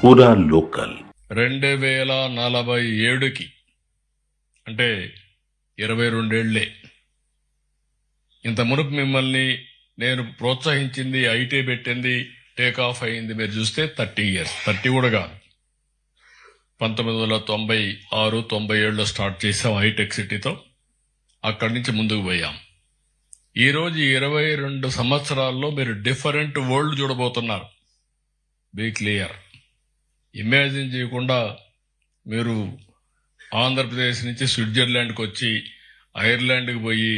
పూరా లోకల్ 2047కి అంటే 22 ఏళ్లే. ఇంత మునుపు మిమ్మల్ని నేను ప్రోత్సహించింది, ఐటీ పెట్టింది, టేక్ ఆఫ్ అయింది మీరు చూస్తే 30 years, 30 కూడా కాదు. 1996, 97లో స్టార్ట్ చేసాం హైటెక్ సిటీతో. అక్కడి నుంచి ముందుకు పోయాం. ఈరోజు 22 సంవత్సరాల్లో మీరు డిఫరెంట్ వరల్డ్ చూడబోతున్నారు. Be clear. ఇమాజిన్ చేయకుండా మీరు ఆంధ్రప్రదేశ్ నుంచి స్విట్జర్లాండ్కి వచ్చి ఐర్లాండ్కి పోయి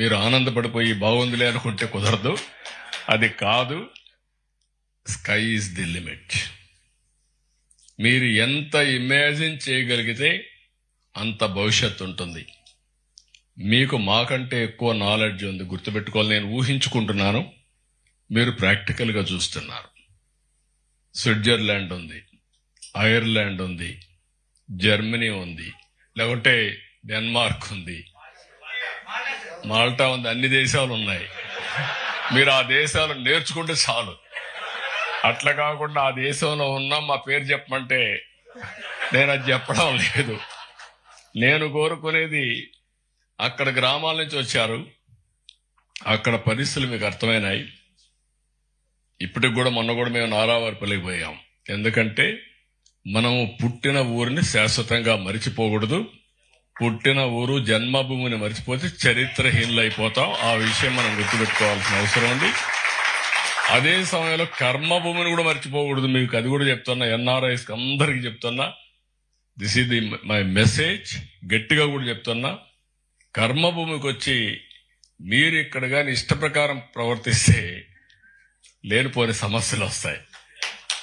మీరు ఆనందపడిపోయి బాగుందిలే అనుకుంటే కుదరదు. అది కాదు. Sky is the limit. మీరు ఎంత ఇమాజిన్ చేయగలిగితే అంత భవిష్యత్తు ఉంటుంది. మీకు మాకంటే ఎక్కువ నాలెడ్జ్ ఉంది, గుర్తుపెట్టుకోవాలి. నేను ఊహించుకుంటున్నాను, మీరు ప్రాక్టికల్గా చూస్తున్నారు. స్విట్జర్లాండ్ ఉంది, ఐర్లాండ్ ఉంది, జర్మనీ ఉంది, లేకుంటే డెన్మార్క్ ఉంది, మాల్టా ఉంది, అన్ని దేశాలు ఉన్నాయి. మీరు ఆ దేశాలు నేర్చుకుంటే చాలు. అట్లా కాకుండా ఆ దేశంలో ఉన్నాం మా పేరు చెప్పమంటే నేను అది చెప్పడం లేదు. నేను కోరుకునేది, అక్కడ గ్రామాల నుంచి వచ్చారు, అక్కడ పరిస్థితులు మీకు అర్థమైనాయి. ఇప్పటికి కూడా మొన్న కూడా మేము నారావారిపల్లికి పోయాం. ఎందుకంటే మనము పుట్టిన ఊరిని శాశ్వతంగా మరిచిపోకూడదు. పుట్టిన ఊరు జన్మభూమిని మరిచిపోతే చరిత్రహీనులు అయిపోతాం. ఆ విషయం మనం గుర్తుపెట్టుకోవాల్సిన అవసరం ఉంది. అదే సమయంలో కర్మభూమిని కూడా మర్చిపోకూడదు. మీకు అది కూడా చెప్తున్నా, ఎన్ఆర్ఐస్ అందరికి చెప్తున్నా. This is the my message. గట్టిగా కూడా చెప్తున్నా, కర్మభూమికి వచ్చి మీరు ఇక్కడ కానీ ఇష్ట ప్రకారం ప్రవర్తిస్తే లేనిపోని సమస్యలు వస్తాయి.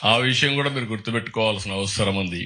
ఆ విషయం కూడా మీరు గుర్తుపెట్టుకోవాల్సిన అవసరం ఉంది.